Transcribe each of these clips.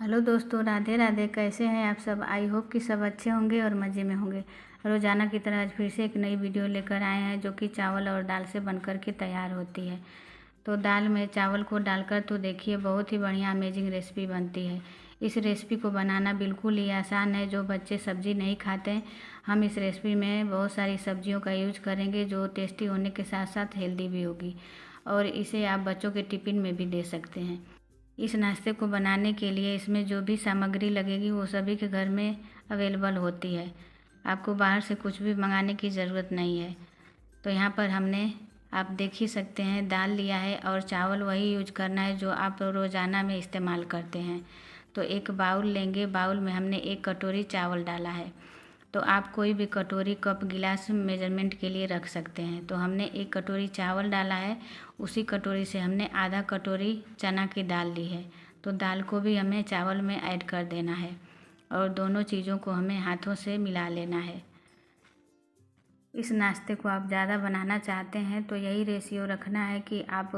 Hello दोस्तों, राधे राधे। कैसे हैं आप सब? आई होप कि सब अच्छे होंगे और मज़े में होंगे। रोज़ाना की तरह आज फिर से एक नई वीडियो लेकर आए हैं जो कि चावल और दाल से बनकर के तैयार होती है। तो दाल में चावल को डालकर तो देखिए बहुत ही बढ़िया अमेजिंग रेसिपी बनती है। इस रेसिपी को बनाना बिल्कुल ही आसान है। जो बच्चे सब्ज़ी नहीं खाते, हम इस रेसिपी में बहुत सारी सब्जियों का यूज करेंगे जो टेस्टी होने के साथ साथ हेल्दी भी होगी, और इसे आप बच्चों के टिफ़िन में भी दे सकते हैं। इस नाश्ते को बनाने के लिए इसमें जो भी सामग्री लगेगी वो सभी के घर में अवेलेबल होती है। आपको बाहर से कुछ भी मंगाने की ज़रूरत नहीं है। तो यहाँ पर हमने, आप देख ही सकते हैं, दाल लिया है और चावल वही यूज करना है जो आप रोज़ाना में इस्तेमाल करते हैं। तो एक बाउल लेंगे, बाउल में हमने 1 कटोरी चावल डाला है। तो आप कोई भी कटोरी, कप, गिलास मेजरमेंट के लिए रख सकते हैं। तो हमने 1 कटोरी चावल डाला है, उसी कटोरी से हमने आधा कटोरी चना की दाल ली है। तो दाल को भी हमें चावल में ऐड कर देना है और दोनों चीज़ों को हमें हाथों से मिला लेना है। इस नाश्ते को आप ज़्यादा बनाना चाहते हैं तो यही रेशियो रखना है कि आप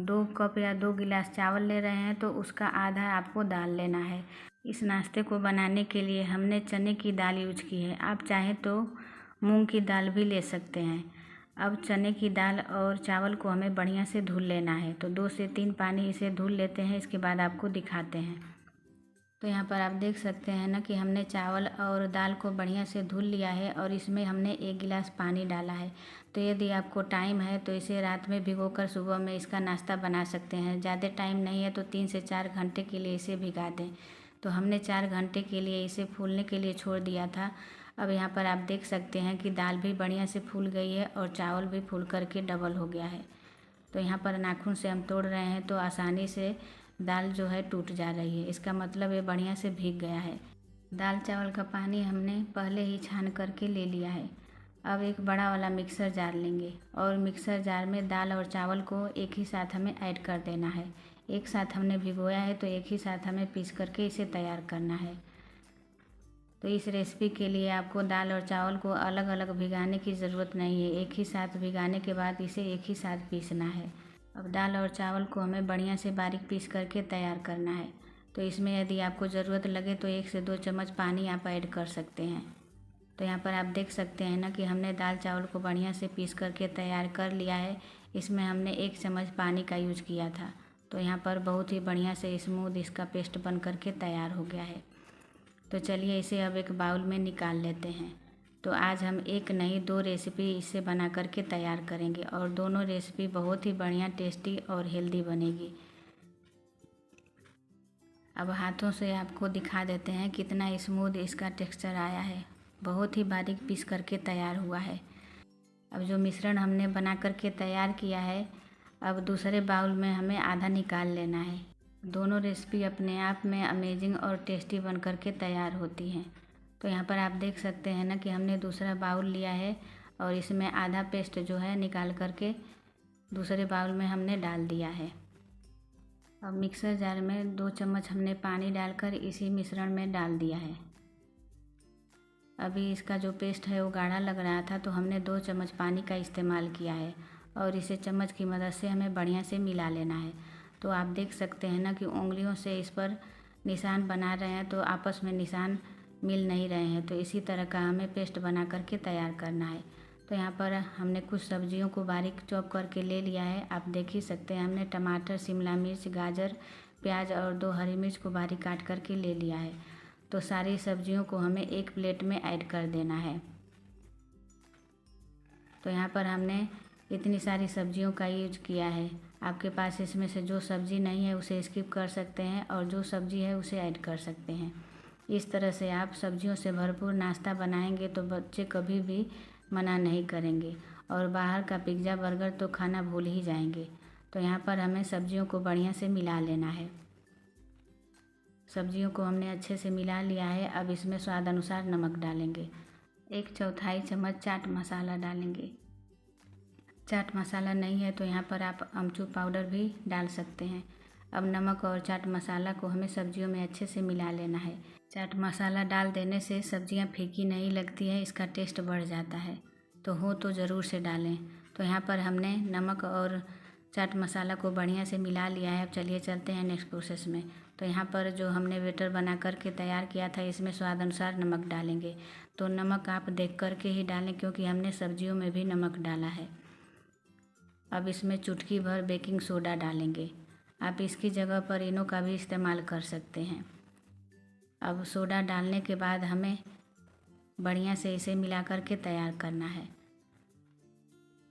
2 कप या 2 गिलास चावल ले रहे हैं तो उसका आधा आपको दाल लेना है। इस नाश्ते को बनाने के लिए हमने चने की दाल यूज की है। आप चाहें तो मूंग की दाल भी ले सकते हैं। अब चने की दाल और चावल को हमें बढ़िया से धुल लेना है। तो 2 से 3 पानी इसे धुल लेते हैं, इसके बाद आपको दिखाते हैं। तो यहाँ पर आप देख सकते हैं ना कि हमने चावल और दाल को बढ़िया से धुल लिया है और इसमें हमने 1 गिलास पानी डाला है। तो यदि आपको टाइम है तो इसे रात में भिगोकर सुबह में इसका नाश्ता बना सकते हैं। ज़्यादा टाइम नहीं है तो 3 से 4 घंटे के लिए इसे भिगा दें। तो हमने 4 घंटे के लिए इसे फूलने के लिए छोड़ दिया था। अब यहाँ पर आप देख सकते हैं कि दाल भी बढ़िया से फूल गई है और चावल भी फूल करके डबल हो गया है। तो यहाँ पर नाखून से हम तोड़ रहे हैं तो आसानी से दाल जो है टूट जा रही है। इसका मतलब ये बढ़िया से भीग गया है। दाल चावल का पानी हमने पहले ही छान करके ले लिया है। अब एक बड़ा वाला मिक्सर जार लेंगे और मिक्सर जार में दाल और चावल को एक ही साथ हमें ऐड कर देना है। एक साथ हमने भिगोया है तो एक ही साथ हमें पीस करके इसे तैयार करना है। तो इस रेसिपी के लिए आपको दाल और चावल को अलग अलग भिगाने की ज़रूरत नहीं है। एक ही साथ भिगाने के बाद इसे एक ही साथ पीसना है। अब दाल और चावल को हमें बढ़िया से बारीक पीस करके तैयार करना है। तो इसमें यदि आपको ज़रूरत लगे तो 1 से 2 चम्मच पानी आप ऐड कर सकते हैं। तो यहाँ पर आप देख सकते हैं ना कि हमने दाल चावल को बढ़िया से पीस करके तैयार कर लिया है। इसमें हमने 1 चम्मच पानी का यूज किया था। तो यहाँ पर बहुत ही बढ़िया से स्मूथ इसका पेस्ट बन करके तैयार हो गया है। तो चलिए इसे अब एक बाउल में निकाल लेते हैं। तो आज हम एक नहीं 2 रेसिपी इससे बना करके तैयार करेंगे और दोनों रेसिपी बहुत ही बढ़िया, टेस्टी और हेल्दी बनेगी। अब हाथों से आपको दिखा देते हैं कितना स्मूथ इसका टेक्सचर आया है। बहुत ही बारीक पीस करके तैयार हुआ है। अब जो मिश्रण हमने बना करके तैयार किया है, अब दूसरे बाउल में हमें आधा निकाल लेना है। दोनों रेसिपी अपने आप में अमेजिंग और टेस्टी बन करके तैयार होती हैं। तो यहाँ पर आप देख सकते हैं ना कि हमने दूसरा बाउल लिया है और इसमें आधा पेस्ट जो है निकाल करके दूसरे बाउल में हमने डाल दिया है। अब मिक्सर जार में 2 चम्मच हमने पानी डालकर इसी मिश्रण में डाल दिया है। अभी इसका जो पेस्ट है वो गाढ़ा लग रहा था तो हमने 2 चम्मच पानी का इस्तेमाल किया है और इसे चम्मच की मदद से हमें बढ़िया से मिला लेना है। तो आप देख सकते हैं ना कि उंगलियों से इस पर निशान बना रहे हैं तो आपस में निशान मिल नहीं रहे हैं। तो इसी तरह का हमें पेस्ट बना करके तैयार करना है। तो यहाँ पर हमने कुछ सब्जियों को बारीक चॉप करके ले लिया है। आप देख ही सकते हैं हमने टमाटर, शिमला मिर्च, गाजर, प्याज और 2 हरी मिर्च को बारीक काट करके ले लिया है। तो सारी सब्जियों को हमें एक प्लेट में ऐड कर देना है। तो यहाँ पर हमने इतनी सारी सब्जियों का यूज किया है। आपके पास इसमें से जो सब्ज़ी नहीं है उसे स्किप कर सकते हैं और जो सब्ज़ी है उसे ऐड कर सकते हैं। इस तरह से आप सब्जियों से भरपूर नाश्ता बनाएंगे तो बच्चे कभी भी मना नहीं करेंगे और बाहर का पिज़्ज़ा, बर्गर तो खाना भूल ही जाएंगे। तो यहाँ पर हमें सब्जियों को बढ़िया से मिला लेना है। सब्जियों को हमने अच्छे से मिला लिया है। अब इसमें स्वाद अनुसार नमक डालेंगे। 1/4 चम्मच चाट मसाला डालेंगे। चाट मसाला नहीं है तो यहाँ पर आप अमचूर पाउडर भी डाल सकते हैं। अब नमक और चाट मसाला को हमें सब्जियों में अच्छे से मिला लेना है। चाट मसाला डाल देने से सब्जियाँ फीकी नहीं लगती है, इसका टेस्ट बढ़ जाता है। तो हो तो ज़रूर से डालें। तो यहाँ पर हमने नमक और चाट मसाला को बढ़िया से मिला लिया है। अब चलिए चलते हैं नेक्स्ट प्रोसेस में। तो यहाँ पर जो हमने बैटर बना करके तैयार किया था, इसमें स्वाद अनुसार नमक डालेंगे। तो नमक आप देख करके ही डालें, क्योंकि हमने सब्जियों में भी नमक डाला है। अब इसमें चुटकी भर बेकिंग सोडा डालेंगे। आप इसकी जगह पर इनो का भी इस्तेमाल कर सकते हैं। अब सोडा डालने के बाद हमें बढ़िया से इसे मिला करके तैयार करना है।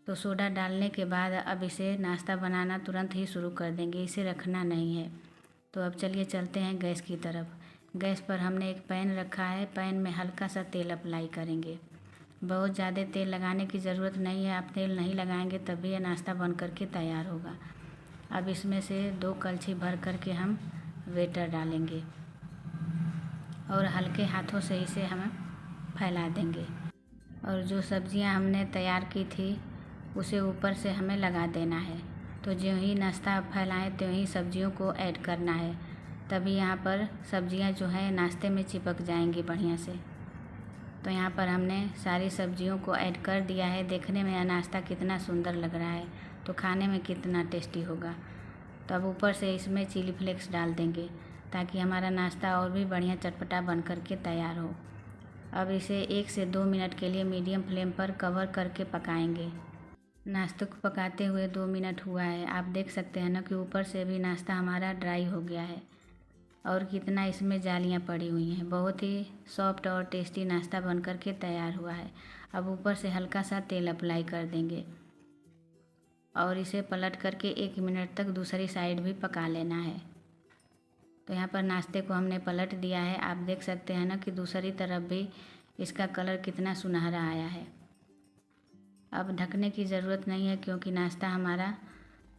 तो सोडा डालने के बाद अब इसे नाश्ता बनाना तुरंत ही शुरू कर देंगे, इसे रखना नहीं है। तो अब चलिए चलते हैं गैस की तरफ। गैस पर हमने एक पैन रखा है। पैन में हल्का सा तेल अप्लाई करेंगे। बहुत ज़्यादा तेल लगाने की ज़रूरत नहीं है। आप तेल नहीं लगाएंगे तभी यह नाश्ता बन करके तैयार होगा। अब इसमें से 2 कलछी भर करके हम बैटर डालेंगे और हल्के हाथों से इसे हम फैला देंगे। और जो सब्जियां हमने तैयार की थी उसे ऊपर से हमें लगा देना है। तो जो ही नाश्ता फैलाएं त्यों ही सब्जियों को ऐड करना है, तभी यहाँ पर सब्जियां जो है नाश्ते में चिपक जाएंगी बढ़िया से। तो यहाँ पर हमने सारी सब्जियों को ऐड कर दिया है। देखने में यह नाश्ता कितना सुंदर लग रहा है, तो खाने में कितना टेस्टी होगा। तो अब ऊपर से इसमें चिली फ्लेक्स डाल देंगे, ताकि हमारा नाश्ता और भी बढ़िया चटपटा बन करके तैयार हो। अब इसे 1 से 2 मिनट के लिए मीडियम फ्लेम पर कवर करके पकाएंगे। नाश्ते को पकाते हुए 2 मिनट हुआ है। आप देख सकते हैं ना कि ऊपर से भी नाश्ता हमारा ड्राई हो गया है और कितना इसमें जालियाँ पड़ी हुई हैं। बहुत ही सॉफ्ट और टेस्टी नाश्ता बन करके तैयार हुआ है। अब ऊपर से हल्का सा तेल अप्लाई कर देंगे और इसे पलट करके 1 मिनट तक दूसरी साइड भी पका लेना है। तो यहाँ पर नाश्ते को हमने पलट दिया है। आप देख सकते हैं ना कि दूसरी तरफ भी इसका कलर कितना सुनहरा आया है। अब ढकने की ज़रूरत नहीं है, क्योंकि नाश्ता हमारा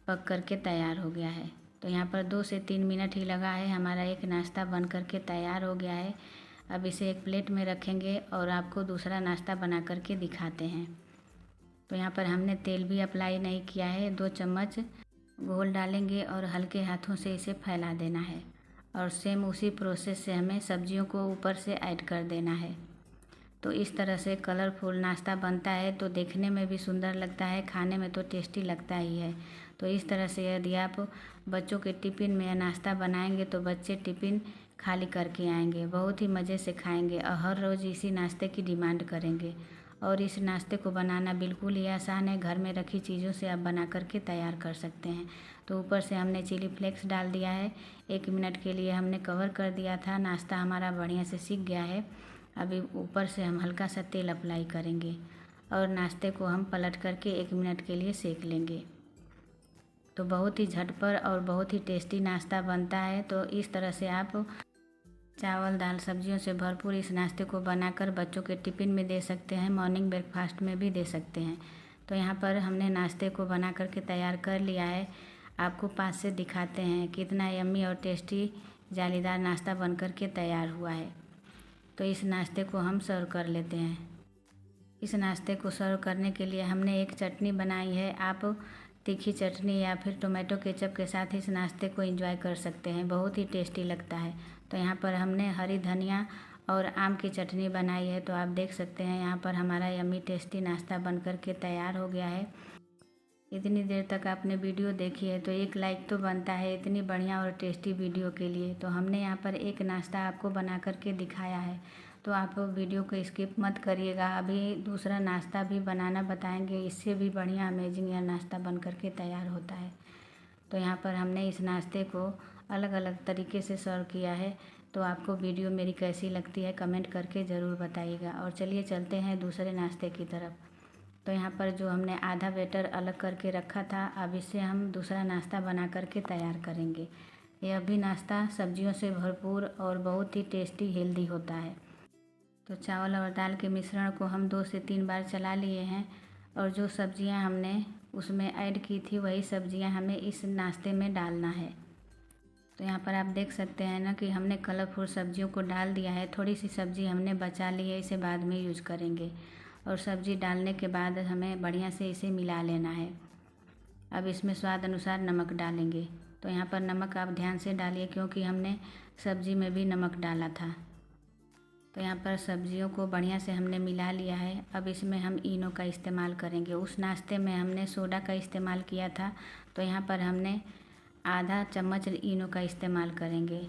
पक करके तैयार हो गया है। तो यहाँ पर 2 से 3 मिनट ही लगा है, हमारा एक नाश्ता बन करके तैयार हो गया है। अब इसे एक प्लेट में रखेंगे और आपको दूसरा नाश्ता बना करके दिखाते हैं। तो यहाँ पर हमने तेल भी अप्लाई नहीं किया है। 2 चम्मच घोल डालेंगे और हल्के हाथों से इसे फैला देना है। और सेम उसी प्रोसेस से हमें सब्जियों को ऊपर से ऐड कर देना है। तो इस तरह से कलरफुल नाश्ता बनता है, तो देखने में भी सुंदर लगता है, खाने में तो टेस्टी लगता ही है। तो इस तरह से यदि आप बच्चों के टिफ़िन में यह नाश्ता बनाएंगे तो बच्चे टिफ़िन खाली करके आएंगे, बहुत ही मज़े से खाएंगे और हर रोज़ इसी नाश्ते की डिमांड करेंगे। और इस नाश्ते को बनाना बिल्कुल ही आसान है। घर में रखी चीज़ों से आप बना करके तैयार कर सकते हैं। तो ऊपर से हमने चिली फ्लेक्स डाल दिया है। 1 मिनट के लिए हमने कवर कर दिया था। नाश्ता हमारा बढ़िया से सिक गया है। अभी ऊपर से हम हल्का सा तेल अप्लाई करेंगे और नाश्ते को हम पलट करके 1 मिनट के लिए सेक लेंगे। तो बहुत ही झटपट और बहुत ही टेस्टी नाश्ता बनता है। तो इस तरह से आप चावल दाल सब्जियों से भरपूर इस नाश्ते को बनाकर बच्चों के टिफ़िन में दे सकते हैं, मॉर्निंग ब्रेकफास्ट में भी दे सकते हैं। तो यहाँ पर हमने नाश्ते को बना करके तैयार कर लिया है। आपको पास से दिखाते हैं कितना यम्मी और टेस्टी जालीदार नाश्ता बन करके तैयार हुआ है। तो इस नाश्ते को हम सर्व कर लेते हैं। इस नाश्ते को सर्व करने के लिए हमने एक चटनी बनाई है। आप तीखी चटनी या फिर टोमेटो केचप के साथ इस नाश्ते को एंजॉय कर सकते हैं, बहुत ही टेस्टी लगता है। तो यहाँ पर हमने हरी धनिया और आम की चटनी बनाई है। तो आप देख सकते हैं यहाँ पर हमारा यम्मी टेस्टी नाश्ता बन करके तैयार हो गया है। इतनी देर तक आपने वीडियो देखी है तो एक लाइक तो बनता है इतनी बढ़िया और टेस्टी वीडियो के लिए। तो हमने यहाँ पर एक नाश्ता आपको बना करके दिखाया है, तो आप वीडियो को स्किप मत करिएगा। अभी दूसरा नाश्ता भी बनाना बताएंगे, इससे भी बढ़िया अमेजिंग यह नाश्ता बन करके तैयार होता है। तो यहाँ पर हमने इस नाश्ते को अलग अलग तरीके से सर्व किया है। तो आपको वीडियो मेरी कैसी लगती है कमेंट करके ज़रूर बताइएगा। और चलिए चलते हैं दूसरे नाश्ते की तरफ। तो यहाँ पर जो हमने आधा बैटर अलग करके रखा था, अब इससे हम दूसरा नाश्ता बना करके तैयार करेंगे। यह भी नाश्ता सब्जियों से भरपूर और बहुत ही टेस्टी हेल्दी होता है। तो चावल और दाल के मिश्रण को हम 2 से 3 बार चला लिए हैं और जो सब्जियां हमने उसमें ऐड की थी वही सब्जियां हमें इस नाश्ते में डालना है। तो यहाँ पर आप देख सकते हैं ना कि हमने कलरफुल सब्जियों को डाल दिया है। थोड़ी सी सब्ज़ी हमने बचा ली है, इसे बाद में यूज करेंगे। और सब्ज़ी डालने के बाद हमें बढ़िया से इसे मिला लेना है। अब इसमें स्वाद अनुसार नमक डालेंगे। तो यहाँ पर नमक आप ध्यान से डालिए, क्योंकि हमने सब्ज़ी में भी नमक डाला था। तो यहाँ पर सब्जियों को बढ़िया से हमने मिला लिया है। अब इसमें हम इनो का इस्तेमाल करेंगे। उस नाश्ते में हमने सोडा का इस्तेमाल किया था, तो यहाँ पर हमने आधा चम्मच इनो का इस्तेमाल करेंगे।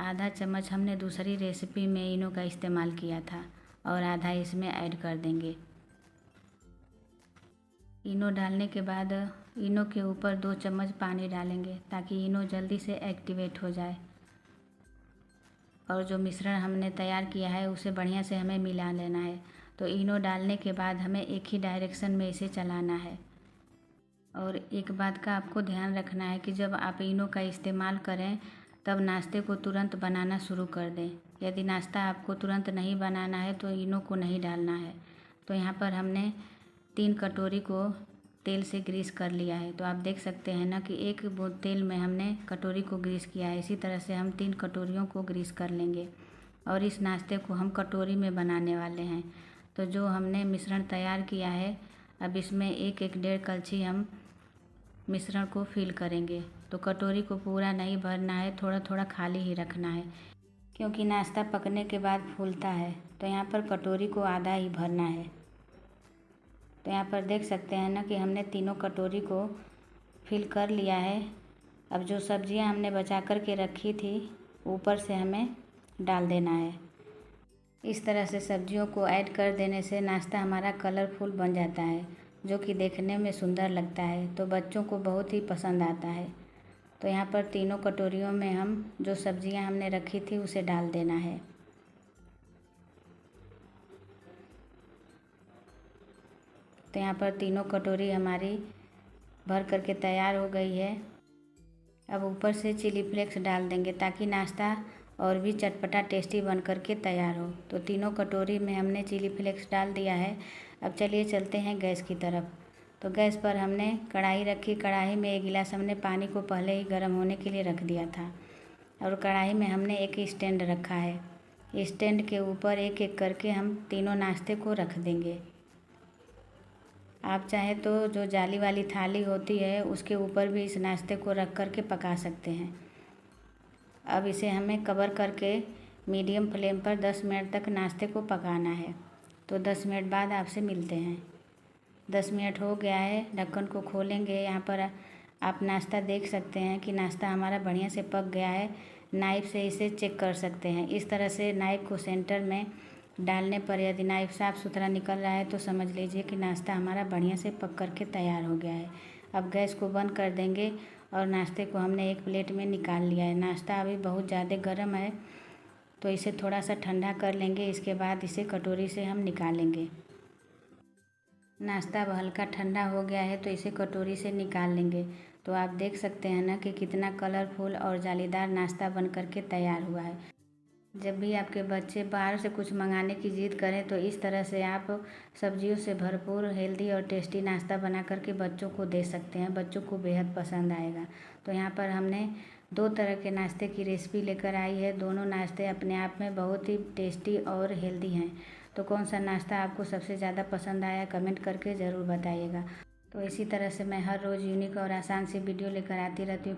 आधा चम्मच हमने दूसरी रेसिपी में इनो का इस्तेमाल किया था और आधा इसमें ऐड कर देंगे। इनो डालने के बाद इनो के ऊपर 2 चम्मच पानी डालेंगे ताकि इनो जल्दी से एक्टिवेट हो जाए। और जो मिश्रण हमने तैयार किया है उसे बढ़िया से हमें मिला लेना है। तो इनो डालने के बाद हमें एक ही डायरेक्शन में इसे चलाना है। और एक बात का आपको ध्यान रखना है कि जब आप इनो का इस्तेमाल करें तब नाश्ते को तुरंत बनाना शुरू कर दें। यदि नाश्ता आपको तुरंत नहीं बनाना है तो इनो को नहीं डालना है। तो यहाँ पर हमने 3 कटोरी को तेल से ग्रीस कर लिया है। तो आप देख सकते हैं ना कि 1 बूंद तेल में हमने कटोरी को ग्रीस किया है। इसी तरह से हम 3 कटोरियों को ग्रीस कर लेंगे और इस नाश्ते को हम कटोरी में बनाने वाले हैं। तो जो हमने मिश्रण तैयार किया है अब इसमें 1-1.5 कलछी हम मिश्रण को फिल करेंगे। तो कटोरी को पूरा नहीं भरना है, थोड़ा थोड़ा खाली ही रखना है क्योंकि नाश्ता पकने के बाद फूलता है। तो यहाँ पर कटोरी को आधा ही भरना है। तो यहाँ पर देख सकते हैं ना कि हमने तीनों कटोरी को फिल कर लिया है। अब जो सब्जियां हमने बचा कर के रखी थी ऊपर से हमें डाल देना है। इस तरह से सब्जियों को ऐड कर देने से नाश्ता हमारा कलरफुल बन जाता है जो कि देखने में सुंदर लगता है। तो बच्चों को बहुत ही पसंद आता है। तो यहाँ पर तीनों कटोरियों में हम जो सब्जियां हमने रखी थी उसे डाल देना है। तो यहाँ पर तीनों कटोरी हमारी भर करके तैयार हो गई है। अब ऊपर से चिली फ्लेक्स डाल देंगे ताकि नाश्ता और भी चटपटा टेस्टी बन करके तैयार हो। तो तीनों कटोरी में हमने चिली फ्लेक्स डाल दिया है। अब चलिए चलते हैं गैस की तरफ। तो गैस पर हमने कढ़ाई रखी। कढ़ाई में 1 गिलास हमने पानी को पहले ही गर्म होने के लिए रख दिया था और कढ़ाई में हमने एक स्टैंड रखा है। स्टैंड के ऊपर एक एक करके हम तीनों नाश्ते को रख देंगे। आप चाहे तो जो जाली वाली थाली होती है उसके ऊपर भी इस नाश्ते को रख कर के पका सकते हैं। अब इसे हमें कवर करके मीडियम फ्लेम पर 10 मिनट तक नाश्ते को पकाना है। तो 10 मिनट बाद आपसे मिलते हैं। 10 मिनट हो गया है, ढक्कन को खोलेंगे। यहाँ पर आप नाश्ता देख सकते हैं कि नाश्ता हमारा बढ़िया से पक गया है। नाइफ़ से इसे चेक कर सकते हैं। इस तरह से नाइफ़ को सेंटर में डालने पर यदि नाइफ़ साफ़ सुथरा निकल रहा है तो समझ लीजिए कि नाश्ता हमारा बढ़िया से पक करके तैयार हो गया है। अब गैस को बंद कर देंगे और नाश्ते को हमने एक प्लेट में निकाल लिया है। नाश्ता अभी बहुत ज़्यादा गर्म है तो इसे थोड़ा सा ठंडा कर लेंगे। इसके बाद इसे कटोरी से हम निकालेंगे। नाश्ता अब हल्का ठंडा हो गया है तो इसे कटोरी से निकाल लेंगे। तो आप देख सकते हैं ना कि कितना कलरफुल और जालीदार नाश्ता बन करके तैयार हुआ है। जब भी आपके बच्चे बाहर से कुछ मंगाने की ज़िद करें तो इस तरह से आप सब्जियों से भरपूर हेल्दी और टेस्टी नाश्ता बना करके बच्चों को दे सकते हैं। बच्चों को बेहद पसंद आएगा। तो यहाँ पर हमने 2 तरह के नाश्ते की रेसिपी लेकर आई है। दोनों नाश्ते अपने आप में बहुत ही टेस्टी और हेल्दी हैं। तो कौन सा नाश्ता आपको सबसे ज़्यादा पसंद आया कमेंट करके ज़रूर बताइएगा। तो इसी तरह से मैं हर रोज़ यूनिक और आसान सी वीडियो लेकर आती रहती हूँ।